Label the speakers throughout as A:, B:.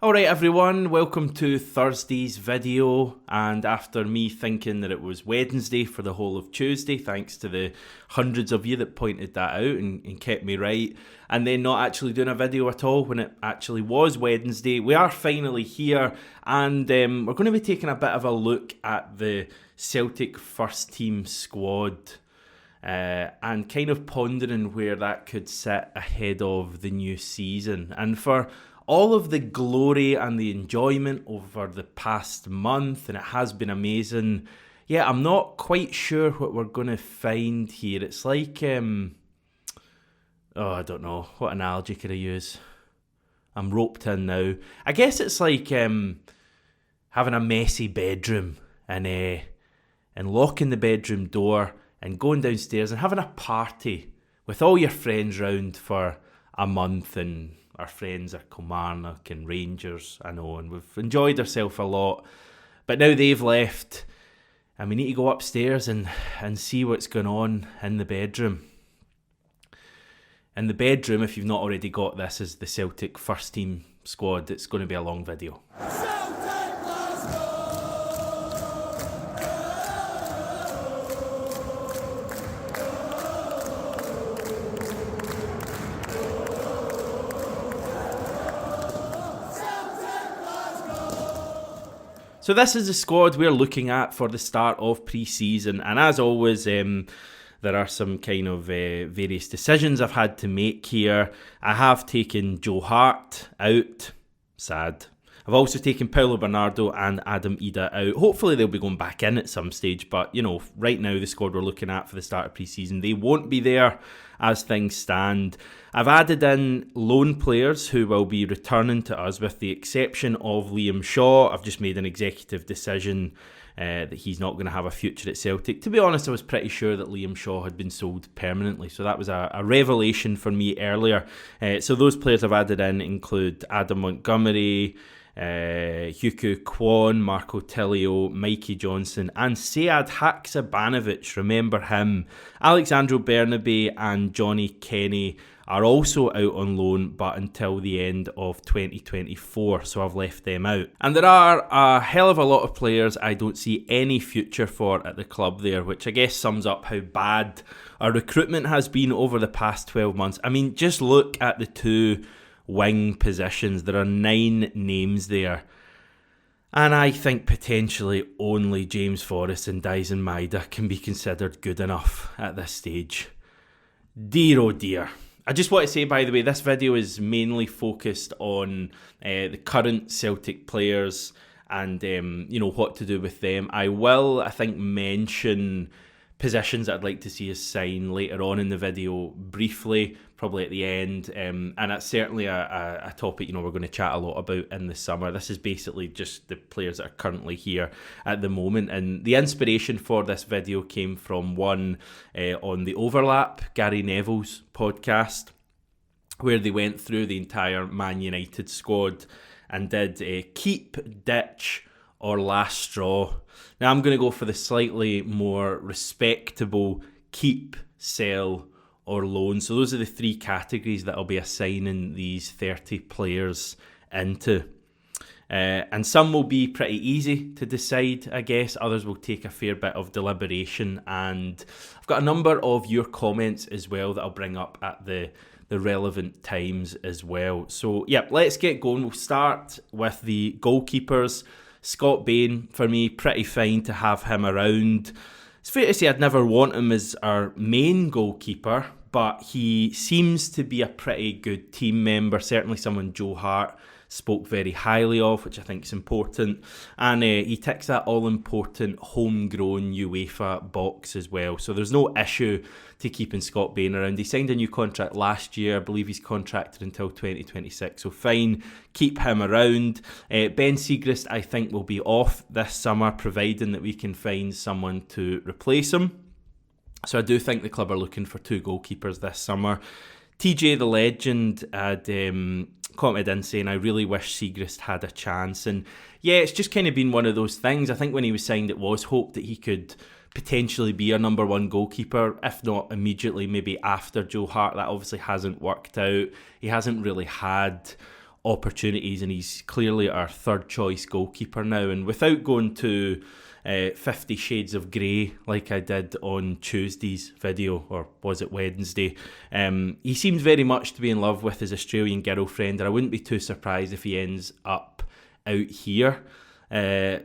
A: Alright everyone, welcome to Thursday's video, and after me thinking that it was Wednesday for the whole of Tuesday, thanks to the hundreds of you that pointed that out and kept me right, and then not actually doing a video at all when it actually was Wednesday, we are finally here, and we're going to be taking a bit of a look at the Celtic first team squad. And kind of pondering where that could sit ahead of the new season. And for all of the glory and the enjoyment over the past month, and it has been amazing, yeah, I'm not quite sure what we're going to find here. It's like, I don't know, what analogy could I use? I'm roped in now. I guess it's like having a messy bedroom and locking the bedroom door and going downstairs and having a party with all your friends round for a month, and our friends are Kilmarnock and Rangers, I know, and we've enjoyed ourselves a lot, but now they've left and we need to go upstairs and see what's going on in the bedroom. In the bedroom, if you've not already got this, is the Celtic first team squad. It's going to be a long video. So this is the squad we're looking at for the start of pre-season, and as always, there are some kind of various decisions I've had to make here. I have taken Joe Hart out, sad. I've also taken Paulo Bernardo and Adam Ida out. Hopefully they'll be going back in at some stage, but you know, right now the squad we're looking at for the start of pre-season, they won't be there as things stand. I've added in loan players who will be returning to us with the exception of Liam Shaw. I've just made an executive decision that he's not going to have a future at Celtic. To be honest, I was pretty sure that Liam Shaw had been sold permanently, so that was a revelation for me earlier. So those players I've added in include Adam Montgomery, Hugo Kwon, Marco Tilio, Mikey Johnson and Sead Haksabanovic, remember him. Alexandro Bernabe and Johnny Kenny are also out on loan, but until the end of 2024, so I've left them out. And there are a hell of a lot of players I don't see any future for at the club there, which I guess sums up how bad our recruitment has been over the past 12 months. I mean, just look at the two wing positions. There are 9 names there, and I think potentially only James Forrest and Dyson Maeda can be considered good enough at this stage. Dear oh dear. I just want to say, by the way, this video is mainly focused on the current Celtic players and what to do with them. I will, I think, mention positions that I'd like to see us sign later on in the video briefly, probably at the end, and that's certainly a topic we're going to chat a lot about in the summer. This is basically just the players that are currently here at the moment, and the inspiration for this video came from one on the Overlap, Gary Neville's podcast, where they went through the entire Man United squad and did keep, ditch or last straw. Now I'm going to go for the slightly more respectable keep, sell or loan. So those are the 3 categories that I'll be assigning these 30 players into. And some will be pretty easy to decide, I guess. Others will take a fair bit of deliberation. And I've got a number of your comments as well that I'll bring up at the relevant times as well. So yeah, let's get going. We'll start with the goalkeepers. Scott Bain, for me, pretty fine to have him around. It's fair to say I'd never want him as our main goalkeeper, but he seems to be a pretty good team member, certainly someone Joe Hart spoke very highly of, which I think is important, and he ticks that all-important homegrown UEFA box as well, so there's no issue to keeping Scott Bain around. He signed a new contract last year. I believe he's contracted until 2026, so fine, keep him around. Ben Siegrist, I think, will be off this summer, providing that we can find someone to replace him. So I do think the club are looking for 2 goalkeepers this summer. TJ the Legend had commented in saying, I really wish Siegrist had a chance. And yeah, it's just kind of been one of those things. I think when he was signed, it was hoped that he could potentially be a number 1 goalkeeper, if not immediately, maybe after Joe Hart. That obviously hasn't worked out. He hasn't really had opportunities, and he's clearly our third choice goalkeeper now. And without going to 50 Shades of Grey like I did on Tuesday's video, or was it Wednesday, he seems very much to be in love with his Australian girlfriend, and I wouldn't be too surprised if he ends up out here.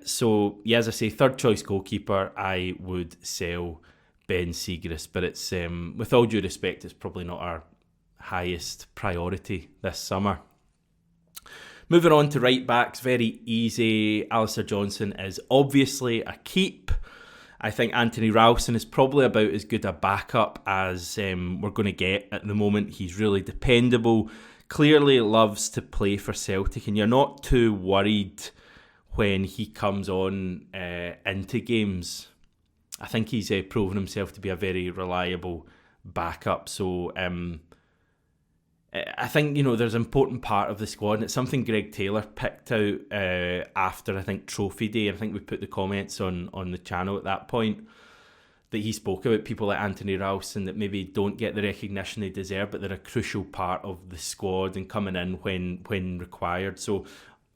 A: So yeah, as I say, third choice goalkeeper, I would sell Ben Siegrist, but it's with all due respect, it's probably not our highest priority this summer. Moving on to right backs, very easy. Alistair Johnson is obviously a keep. I think Anthony Ralston is probably about as good a backup as we're going to get at the moment. He's really dependable, clearly loves to play for Celtic, and you're not too worried when he comes on into games. I think he's proven himself to be a very reliable backup. So I think, there's an important part of the squad, and it's something Greg Taylor picked out after, I think, Trophy Day. I think we put the comments on the channel at that point, that he spoke about people like Anthony Ralston that maybe don't get the recognition they deserve, but they're a crucial part of the squad and coming in when required. So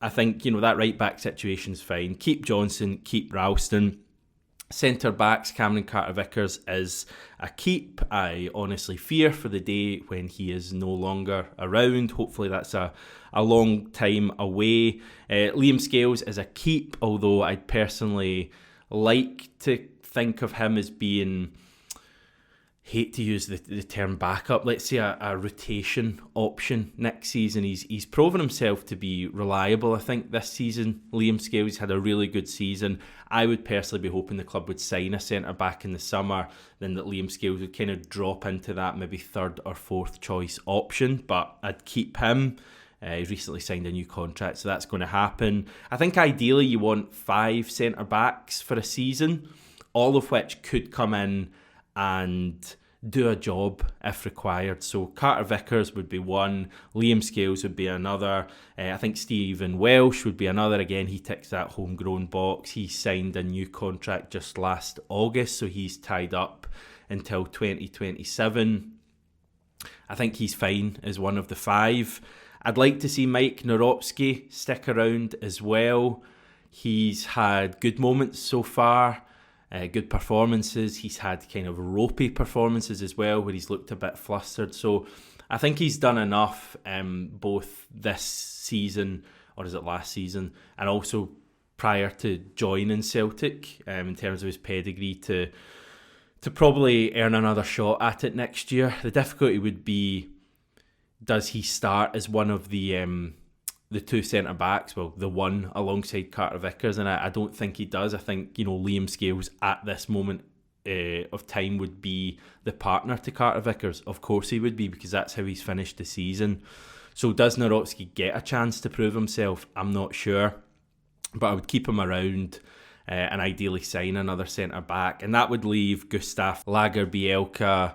A: I think, that right-back situation's fine. Keep Johnson, keep Ralston. Centre-backs, Cameron Carter-Vickers is a keep. I honestly fear for the day when he is no longer around. Hopefully that's a long time away. Liam Scales is a keep, although I'd personally like to think of him as being, hate to use the term backup, let's say a rotation option next season. He's proven himself to be reliable. I think this season Liam Scales had a really good season. I would personally be hoping the club would sign a centre-back in the summer, then that Liam Scales would kind of drop into that maybe third or fourth choice option, but I'd keep him. He's recently signed a new contract, so that's going to happen. I think ideally you want 5 centre-backs for a season, all of which could come in and do a job if required. So Carter-Vickers would be one, Liam Scales would be another, I think Stephen Welsh would be another. Again, he ticks that homegrown box. He signed a new contract just last August, so he's tied up until 2027. I think he's fine as one of the 5. I'd like to see Mike Noropsky stick around as well. He's had good moments so far. Good performances. He's had kind of ropey performances as well, where he's looked a bit flustered. So I think he's done enough both this season, or is it last season, and also prior to joining Celtic, in terms of his pedigree to probably earn another shot at it next year. The difficulty would be, does he start as one of the 2 centre-backs, well, the one alongside Carter-Vickers, and I don't think he does. I think, Liam Scales at this moment of time would be the partner to Carter-Vickers. Of course he would be, because that's how he's finished the season. So does Noropsky get a chance to prove himself? I'm not sure, but I would keep him around and ideally sign another centre-back, and that would leave Gustav Lagerbielke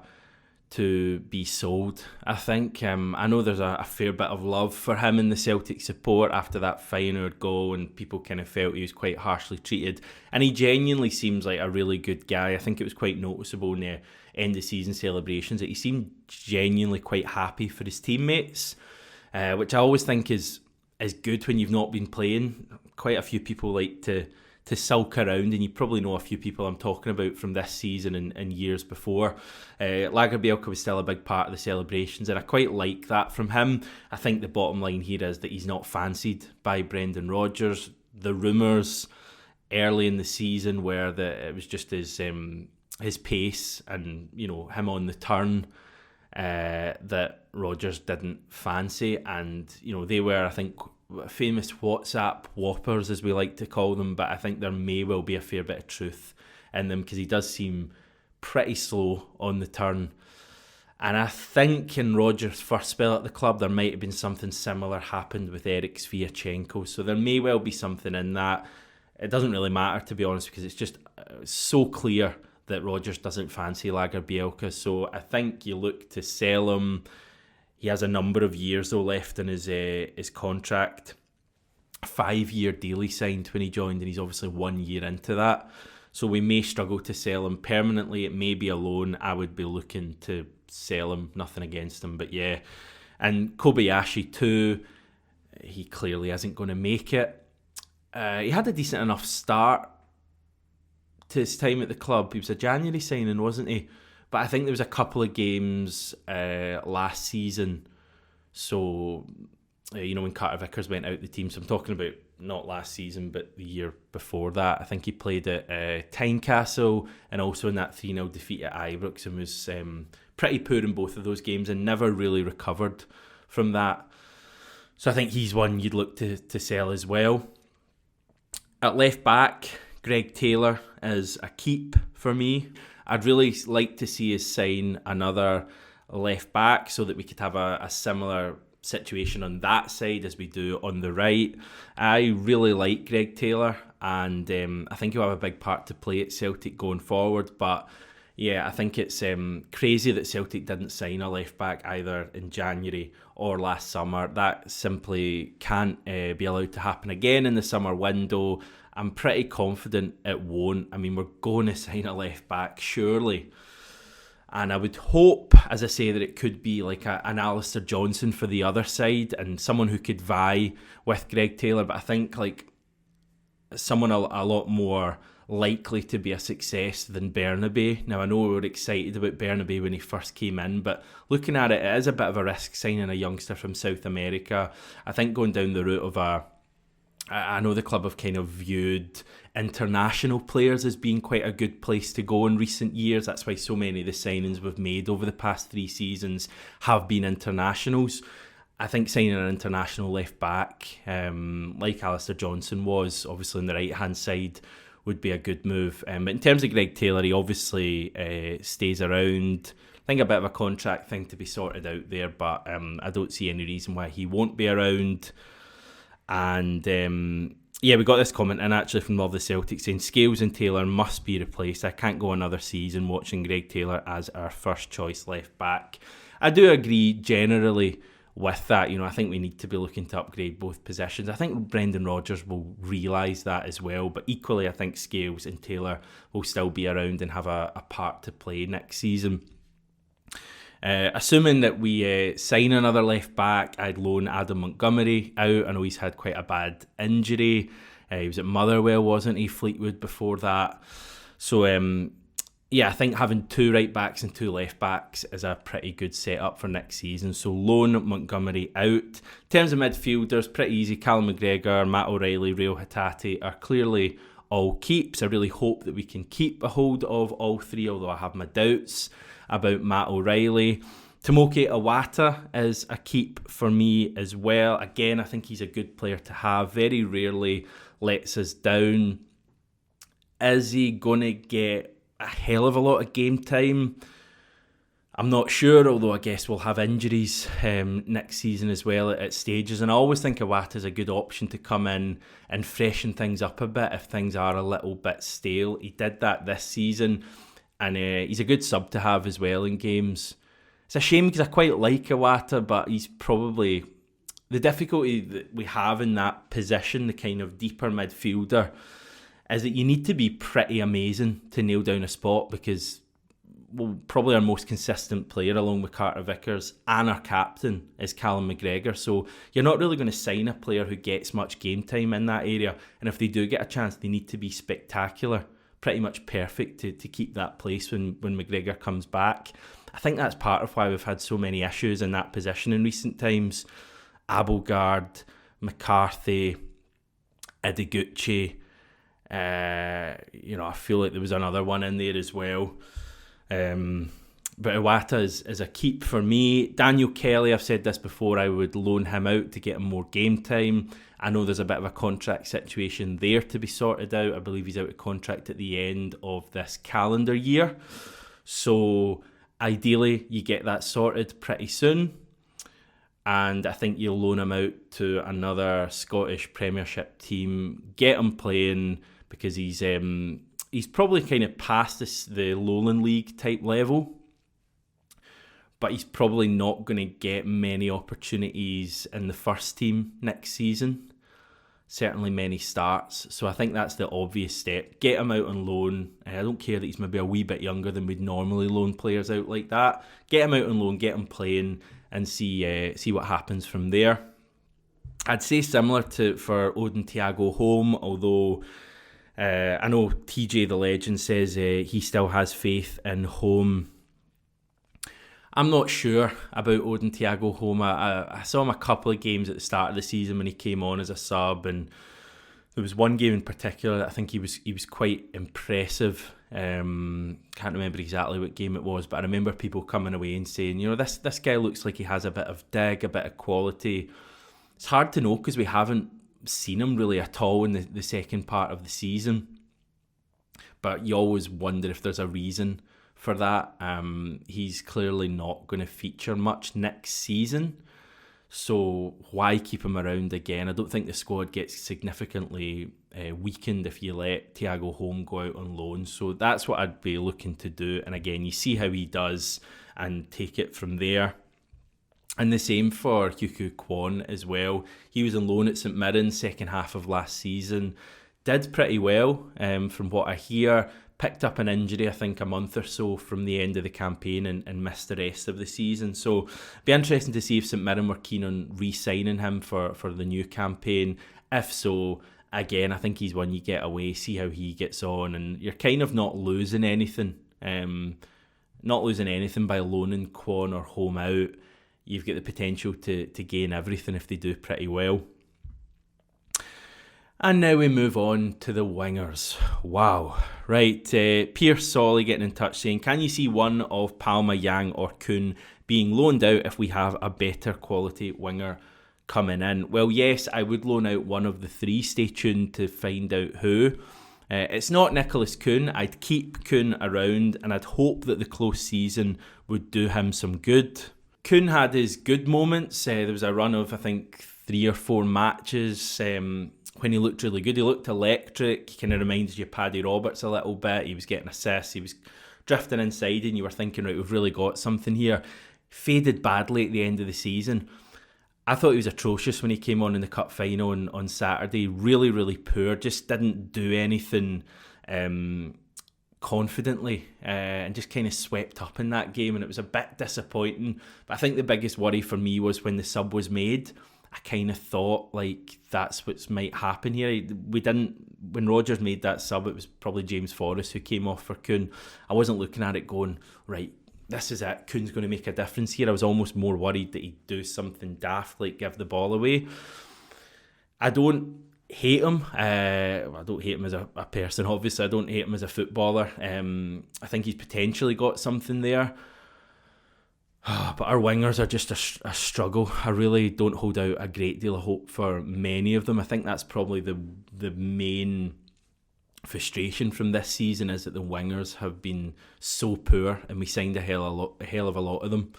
A: to be sold, I think. I know there's a fair bit of love for him in the Celtic support after that Feyenoord goal, and people kind of felt he was quite harshly treated, and he genuinely seems like a really good guy. I think it was quite noticeable in the end of season celebrations that he seemed genuinely quite happy for his teammates, which I always think is good when you've not been playing. Quite a few people like to sulk around, and you probably know a few people I'm talking about from this season and years before. Lagerbielke was still a big part of the celebrations, and I quite like that from him. I think the bottom line here is that he's not fancied by Brendan Rodgers. The rumours early in the season were that it was just his pace and him on the turn that Rodgers didn't fancy, and they were, I think, famous WhatsApp whoppers, as we like to call them, but I think there may well be a fair bit of truth in them, because he does seem pretty slow on the turn. And I think in Rodgers' first spell at the club, there might have been something similar happened with Eric Sviatchenko, so there may well be something in that. It doesn't really matter, to be honest, because it's just so clear that Rodgers doesn't fancy Lagerbielke. So I think you look to sell him. He has a number of years though left in his contract. A 5-year deal he signed when he joined, and he's obviously 1 year into that. So we may struggle to sell him permanently. It may be a loan. I would be looking to sell him. Nothing against him, but yeah. And Kobayashi too. he clearly isn't going to make it. He had a decent enough start to his time at the club. He was a January signing, wasn't he? But I think there was a couple of games last season. So, when Carter Vickers went out the team. So I'm talking about not last season, but the year before that. I think he played at Tynecastle and also in that 3-0 defeat at Ibrox, and was pretty poor in both of those games and never really recovered from that. So I think he's one you'd look to sell as well. At left back, Greg Taylor is a keep for me. I'd really like to see us sign another left back so that we could have a similar situation on that side as we do on the right. I really like Greg Taylor, and I think he'll have a big part to play at Celtic going forward. But yeah, I think it's crazy that Celtic didn't sign a left back either in January or last summer. That simply can't be allowed to happen again in the summer window. I'm pretty confident it won't. I mean, we're going to sign a left back, surely. And I would hope, as I say, that it could be like an Alistair Johnson for the other side and someone who could vie with Greg Taylor. But I think like someone a lot more likely to be a success than Bernabei. Now, I know we were excited about Bernabei when he first came in, but looking at it, it is a bit of a risk signing a youngster from South America. I think going down the route of I know the club have kind of viewed international players as being quite a good place to go in recent years. That's why so many of the signings we've made over the past 3 seasons have been internationals. I think signing an international left back, like Alistair Johnson was, obviously on the right-hand side, would be a good move. But in terms of Greg Taylor, he obviously stays around. I think a bit of a contract thing to be sorted out there, but I don't see any reason why he won't be around. And we got this comment in actually from Love the Celtic saying Scales and Taylor must be replaced. I can't go another season watching Greg Taylor as our first choice left back. I do agree generally with that. I think we need to be looking to upgrade both positions. I think Brendan Rodgers will realise that as well, but equally I think Scales and Taylor will still be around and have a part to play next season. Assuming that we sign another left back, I'd loan Adam Montgomery out. I know he's had quite a bad injury. He was at Motherwell, wasn't he? Fleetwood before that. So, I think having 2 right backs and 2 left backs is a pretty good setup for next season. So, loan Montgomery out. In terms of midfielders, pretty easy. Callum McGregor, Matt O'Reilly, Rio Hatate are clearly all keeps. I really hope that we can keep a hold of all 3, although I have my doubts about Matt O'Reilly. Tomoki Iwata is a keep for me as well. Again, I think he's a good player to have. Very rarely lets us down. Is he going to get a hell of a lot of game time? I'm not sure, although I guess we'll have injuries next season as well at stages. And I always think Iwata is a good option to come in and freshen things up a bit if things are a little bit stale. He did that this season. And he's a good sub to have as well in games. It's a shame because I quite like Iwata, but he's probably... The difficulty that we have in that position, the kind of deeper midfielder, is that you need to be pretty amazing to nail down a spot because probably our most consistent player along with Carter Vickers and our captain is Callum McGregor. So you're not really going to sign a player who gets much game time in that area. And if they do get a chance, they need to be spectacular. Pretty much perfect to keep that place when McGregor comes back. I think that's part of why we've had so many issues in that position in recent times. Abelgard, McCarthy, Ideguchi. I feel like there was another one in there as well. But Iwata is a keep for me. Daniel Kelly, I've said this before, I would loan him out to get him more game time. I know there's a bit of a contract situation there to be sorted out. I believe he's out of contract at the end of this calendar year. So ideally, you get that sorted pretty soon. And I think you'll loan him out to another Scottish Premiership team. Get him playing because he's probably kind of past the Lowland League type level. But he's probably not going to get many opportunities in the first team next season. Certainly many starts. So I think that's the obvious step. Get him out on loan. I don't care that he's maybe a wee bit younger than we'd normally loan players out like that. Get him out on loan, get him playing and see what happens from there. I'd say similar to for Odin Thiago Home, although I know TJ the Legend says he still has faith in Home. I'm not sure about Odin Thiago Home. I saw him a couple of games at the start of the season when he came on as a sub, and there was one game in particular that I think he was quite impressive. Can't remember exactly what game it was, but I remember people coming away and saying, this guy looks like he has a bit of dig, a bit of quality. It's hard to know because we haven't seen him really at all in the second part of the season. But you always wonder if there's a reason for that. He's clearly not going to feature much next season. So why keep him around again? I don't think the squad gets significantly weakened if you let Thiago Home go out on loan. So that's what I'd be looking to do. And again, you see how he does and take it from there. And the same for Hyuku Kwon as well. He was on loan at St Mirren second half of last season. Did pretty well from what I hear. Picked up an injury, I think, a month or so from the end of the campaign and missed the rest of the season. So it'd be interesting to see if St Mirren were keen on re-signing him for the new campaign. If so, again, I think he's one you get away, see how he gets on, and you're kind of not losing anything. Not losing anything by loaning Kwon or Home out. You've got the potential to gain everything if they do pretty well. And now we move on to the wingers. Wow. Right, Pierce Solly getting in touch saying, can you see one of Palma, Yang or Kuhn being loaned out if we have a better quality winger coming in? Well, yes, I would loan out one of the three. Stay tuned to find out who. It's not Nicholas Kuhn. I'd keep Kuhn around and I'd hope that the close season would do him some good. Kuhn had his good moments. There was a run of, I think, 3 or 4 matches when he looked really good. He looked electric. He kind of reminded you of Paddy Roberts a little bit. He was getting assists. He was drifting inside and you were thinking, right, we've really got something here. Faded badly at the end of the season. I thought he was atrocious when he came on in the cup final on Saturday. Really, really poor. Just didn't do anything confidently and just kind of swept up in that game, and it was a bit disappointing. But I think the biggest worry for me was when the sub was made. I kind of thought like that's what might happen here. When Rodgers made that sub, it was probably James Forrest who came off for Kuhn. I wasn't looking at it going, right, this is it, Kuhn's going to make a difference here. I was almost more worried that he'd do something daft like give the ball away. I don't hate him. I don't hate him as a person, obviously. I don't hate him as a footballer. I think he's potentially got something there. But our wingers are just a struggle. I really don't hold out a great deal of hope for many of them. I think that's probably the main frustration from this season, is that the wingers have been so poor and we signed a hell of a lot of them.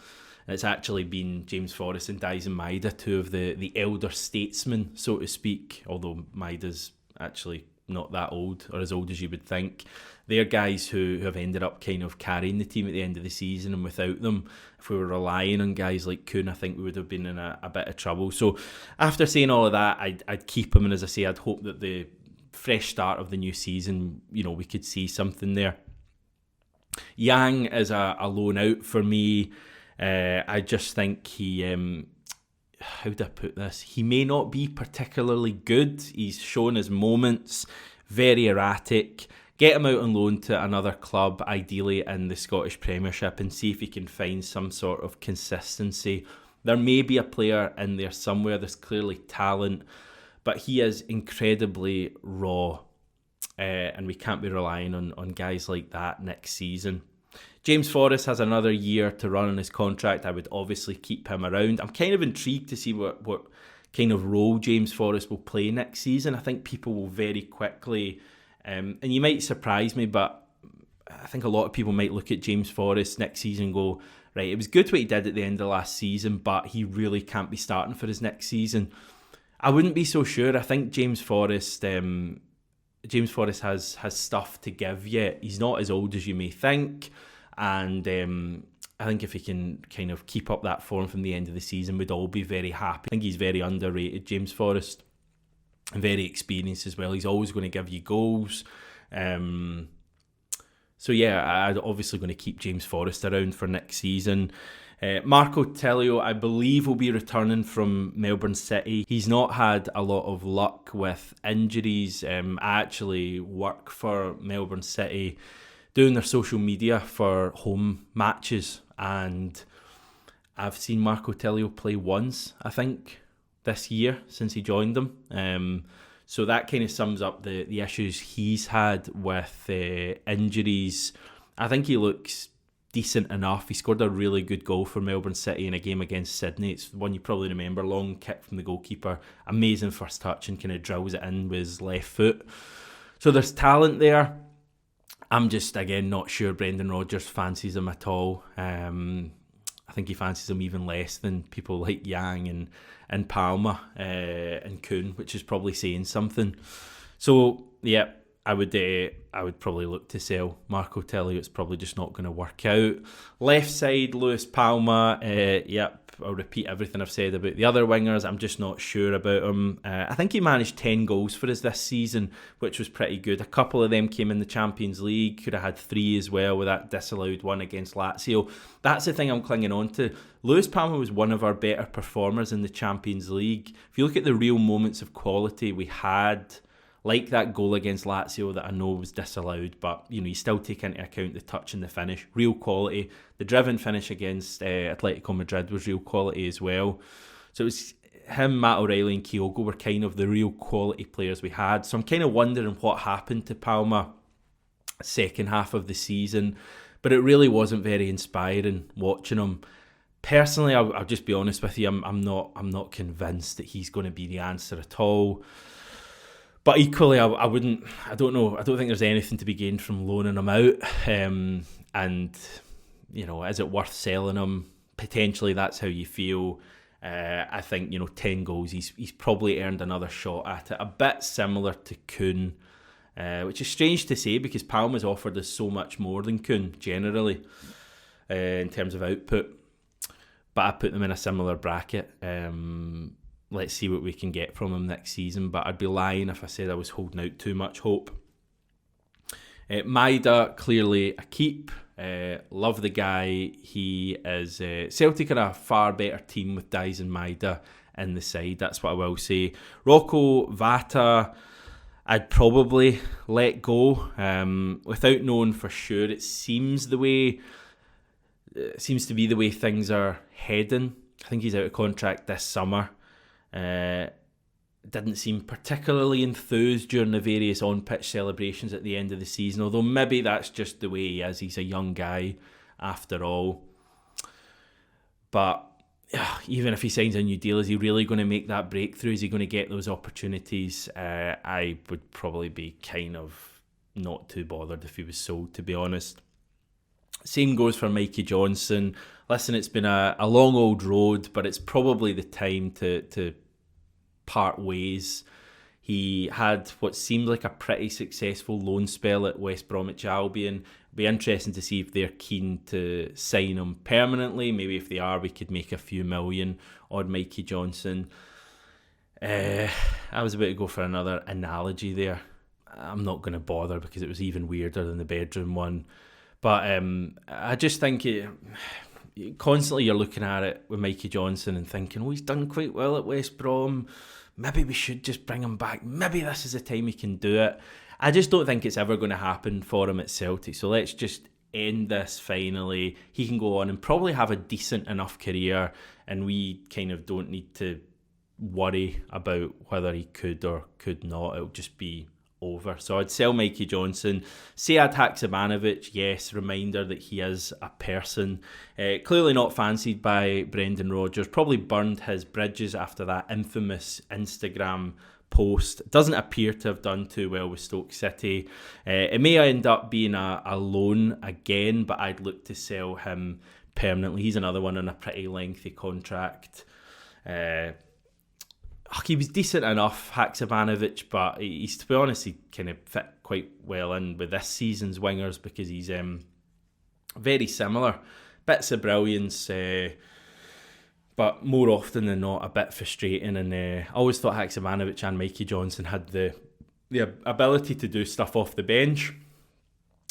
A: And it's actually been James Forrest and Dyson Maeda, two of the elder statesmen, so to speak, although Maeda's actually not that old, or as old as you would think. They're guys who have ended up kind of carrying the team at the end of the season, and without them, if we were relying on guys like Kuhn, I think we would have been in a bit of trouble. So after saying all of that, I'd keep him, and as I say, I'd hope that the fresh start of the new season, we could see something there. Yang is a loan out for me. I just think he, how do I put this? He may not be particularly good. He's shown his moments, very erratic. Get him out on loan to another club, ideally in the Scottish Premiership, and see if he can find some sort of consistency. There may be a player in there somewhere. There's clearly talent, but he is incredibly raw, and we can't be relying on guys like that next season. James Forrest has another year to run on his contract. I would obviously keep him around. I'm kind of intrigued to see what kind of role James Forrest will play next season. I think people will very quickly, and you might surprise me, but I think a lot of people might look at James Forrest next season and go, right, it was good what he did at the end of last season, but he really can't be starting for his next season. I wouldn't be so sure. I think James Forrest has stuff to give yet. He's not as old as you may think. And I think if he can kind of keep up that form from the end of the season, we'd all be very happy. I think he's very underrated, James Forrest. And very experienced as well. He's always going to give you goals. So yeah, I'm obviously going to keep James Forrest around for next season. Marco Tellio, I believe, will be returning from Melbourne City. He's not had a lot of luck with injuries. I actually work for Melbourne City doing their social media for home matches, and I've seen Marco Tellio play once, I think, this year since he joined them. So that kind of sums up the issues he's had with injuries. I think he looks decent enough. He scored a really good goal for Melbourne City in a game against Sydney. It's one you probably remember. Long kick from the goalkeeper. Amazing first touch and kind of drills it in with his left foot. So there's talent there. I'm just, again, not sure Brendan Rodgers fancies him at all. I think he fancies him even less than people like Yang and Palmer and Kuhn, which is probably saying something. So, yeah, I would probably look to sell Marco Tellio. It's probably just not going to work out. Left side, Lewis Palmer. I'll repeat everything I've said about the other wingers. I'm just not sure about him. I think he managed 10 goals for us this season, which was pretty good. A couple of them came in the Champions League. Could have had 3 as well with that disallowed one against Lazio. That's the thing I'm clinging on to. Lewis Palmer was one of our better performers in the Champions League. If you look at the real moments of quality we had, like that goal against Lazio that I know was disallowed, but you still take into account the touch and the finish. Real quality. The driven finish against Atletico Madrid was real quality as well. So it was him, Matt O'Reilly and Kyogo were kind of the real quality players we had. So I'm kind of wondering what happened to Palmer second half of the season. But it really wasn't very inspiring watching him. Personally, I'll just be honest with you, I'm not convinced that he's going to be the answer at all. But equally, I don't know. I don't think there's anything to be gained from loaning him out. And, is it worth selling him? Potentially, that's how you feel. I think, 10 goals, he's probably earned another shot at it. A bit similar to Kuhn, which is strange to say because Palmer's offered us so much more than Kuhn, generally, in terms of output. But I put them in a similar bracket. Let's see what we can get from him next season. But I'd be lying if I said I was holding out too much hope. Maida, clearly a keep. Love the guy. He is... Celtic are a far better team with Dice and Maida in the side. That's what I will say. Rocco Vata, I'd probably let go. Without knowing for sure, it seems to be the way things are heading. I think he's out of contract this summer. Didn't seem particularly enthused during the various on-pitch celebrations at the end of the season, although maybe that's just the way he is. He's a young guy after all. But even if he signs a new deal, is he really going to make that breakthrough? Is he going to get those opportunities? I would probably be kind of not too bothered if he was sold, to be honest. Same goes for Mikey Johnson. Listen, it's been a long old road, but it's probably the time to part ways. He had what seemed like a pretty successful loan spell at West Bromwich Albion. It'd be interesting to see if they're keen to sign him permanently. Maybe if they are, we could make a few million on Mikey Johnson. I was about to go for another analogy there. I'm not going to bother because it was even weirder than the bedroom one. But I just think constantly you're looking at it with Mikey Johnson and thinking, he's done quite well at West Brom. Maybe we should just bring him back. Maybe this is the time he can do it. I just don't think it's ever going to happen for him at Celtic. So let's just end this finally. He can go on and probably have a decent enough career, and we kind of don't need to worry about whether he could or could not. It'll just be over. So I'd sell Mikey Johnson. Sead Haksabanovic, yes, reminder that he is a person. Clearly not fancied by Brendan Rodgers. Probably burned his bridges after that infamous Instagram post. Doesn't appear to have done too well with Stoke City. It may end up being a loan again, but I'd look to sell him permanently. He's another one on a pretty lengthy contract. He was decent enough, Haksabanovic, but he's, to be honest, he kind of fit quite well in with this season's wingers because he's very similar. Bits of brilliance, but more often than not, a bit frustrating. And I always thought Haksabanovic and Mikey Johnson had the ability to do stuff off the bench.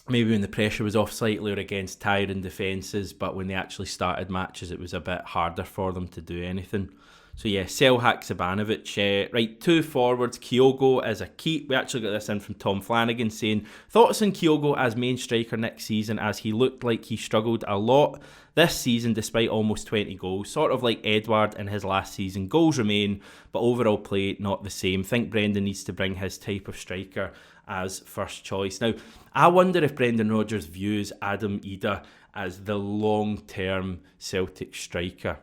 A: maybe when the pressure was off slightly or against tiring defences, but when they actually started matches, it was a bit harder for them to do anything. So yeah, Selhak, Sabanovic. Right, 2 forwards, Kyogo as a keep. We actually got this in from Tom Flanagan saying, thoughts on Kyogo as main striker next season, as he looked like he struggled a lot this season despite almost 20 goals. Sort of like Edward in his last season. Goals remain, but overall play not the same. Think Brendan needs to bring his type of striker as first choice. Now, I wonder if Brendan Rodgers views Adam Idah as the long-term Celtic striker.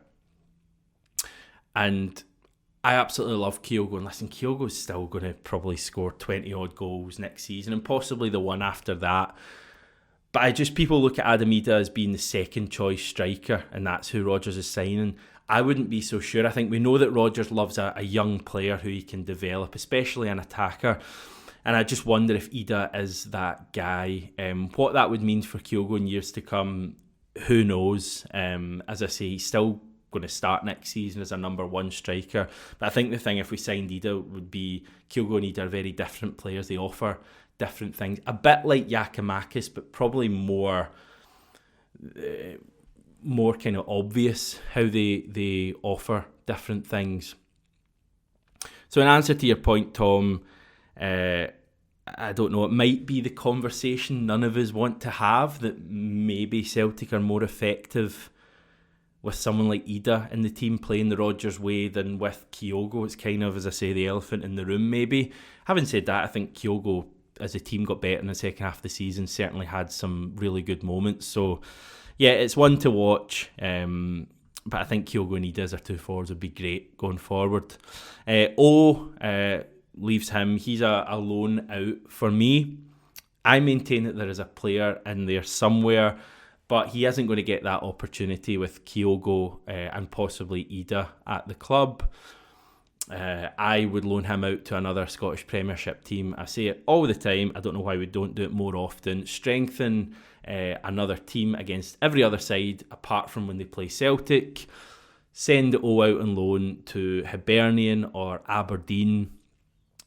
A: And I absolutely love Kyogo. And listen, Kyogo's still going to probably score 20-odd goals next season and possibly the one after that. But people look at Adam Idah as being the second choice striker, and that's who Rodgers is signing. I wouldn't be so sure. I think we know that Rodgers loves a young player who he can develop, especially an attacker. And I just wonder if Idah is that guy. What that would mean for Kyogo in years to come, who knows? As I say, he's still going to start next season as a number one striker. But I think the thing, if we signed Idah, would be Kyogo and Idah are very different players. They offer different things. A bit like Giakoumakis, but probably more kind of obvious how they offer different things. So in answer to your point, Tom, I don't know, it might be the conversation none of us want to have, that maybe Celtic are more effective with someone like Idah in the team playing the Rodgers way than with Kyogo. It's kind of, as I say, the elephant in the room maybe. Having said that, I think Kyogo as a team got better in the second half of the season, certainly had some really good moments. So yeah, it's one to watch. But I think Kyogo and Idah as our 2 forwards would be great going forward. Leaves him. He's a loan out for me. I maintain that there is a player in there somewhere, but he isn't going to get that opportunity with Kyogo and possibly Idah at the club. I would loan him out to another Scottish Premiership team. I say it all the time. I don't know why we don't do it more often. Strengthen another team against every other side apart from when they play Celtic. Send it all out on loan to Hibernian or Aberdeen,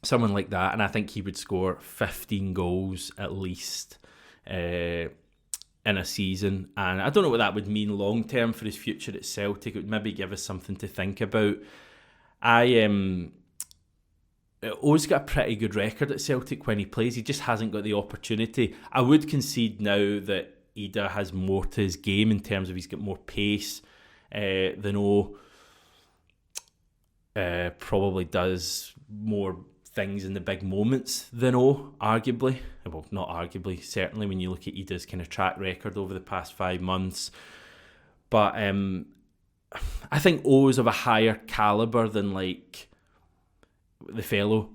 A: someone like that, and I think he would score 15 goals at least in a season. And I don't know what that would mean long term for his future at Celtic. It would maybe give us something to think about. O's got a pretty good record at Celtic when he plays. He just hasn't got the opportunity. I would concede now that Idah has more to his game in terms of he's got more pace than O. Probably does more things in the big moments than O, arguably. Well, not arguably, certainly when you look at Idah's kind of track record over the past 5 months. But I think O is of a higher calibre than like the fellow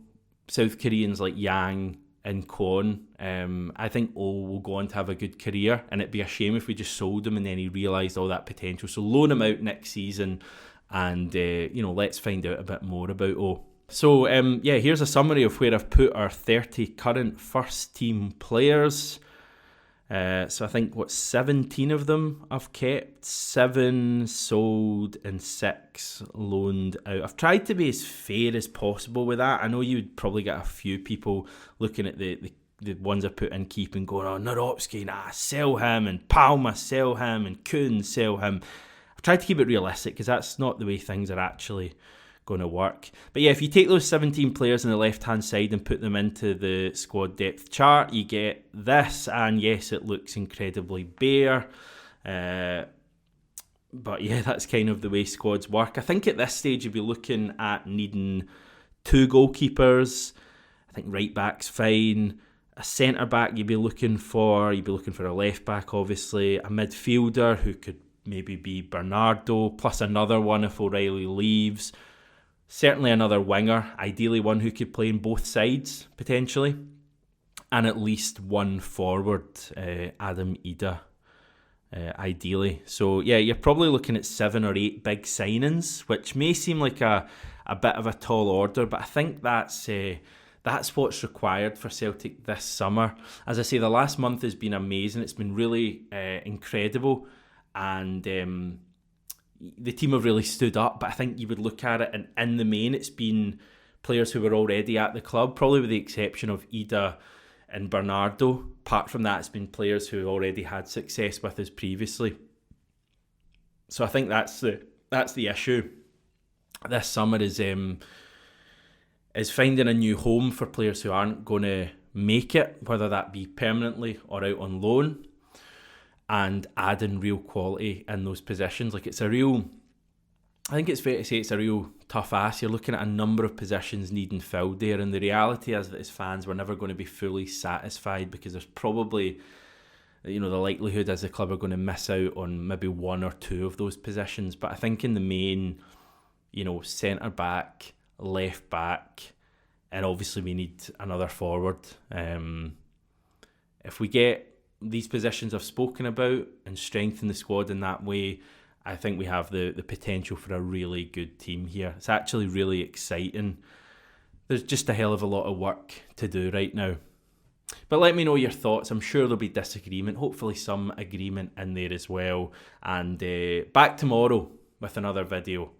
A: South Koreans like Yang and Kwon. I think O will go on to have a good career, and it'd be a shame if we just sold him and then he realised all that potential. So loan him out next season, and let's find out a bit more about O. So here's a summary of where I've put our 30 current first team players. So I think 17 of them I've kept, 7 sold and 6 loaned out. I've tried to be as fair as possible with that. I know you'd probably get a few people looking at the ones I put in keep and going, oh, Naropsky, sell him, and Palma, sell him, and Kuhn, sell him. I've tried to keep it realistic because that's not the way things are actually going to work. But yeah, if you take those 17 players on the left hand side and put them into the squad depth chart, you get this, and yes, it looks incredibly bare, but yeah, that's kind of the way squads work. I think at this stage you'd be looking at needing 2 goalkeepers. I think right back's fine. A centre back you'd be looking for a left back, obviously, a midfielder who could maybe be Bernardo, plus another one if O'Reilly leaves. Certainly another winger, ideally one who could play in both sides, potentially. And at least 1 forward, Adam Idah, ideally. So yeah, you're probably looking at 7 or 8 big signings, which may seem like a bit of a tall order, but I think that's what's required for Celtic this summer. As I say, the last month has been amazing. It's been really incredible, and the team have really stood up. But I think you would look at it, and in the main, it's been players who were already at the club, probably with the exception of Idah and Bernardo. Apart from that, it's been players who already had success with us previously. So I think that's the issue this summer is finding a new home for players who aren't going to make it, whether that be permanently or out on loan, and adding real quality in those positions. Like, I think it's fair to say it's a real tough ask. You're looking at a number of positions needing filled there, and the reality is that as fans, we're never going to be fully satisfied, because there's probably, the likelihood is the club are going to miss out on maybe one or two of those positions. But I think in the main, centre back, left back, and obviously we need another forward. If we get these positions I've spoken about and strengthen the squad in that way, I think we have the potential for a really good team here. It's actually really exciting. There's just a hell of a lot of work to do right now. But let me know your thoughts. I'm sure there'll be disagreement, hopefully some agreement in there as well. And back tomorrow with another video.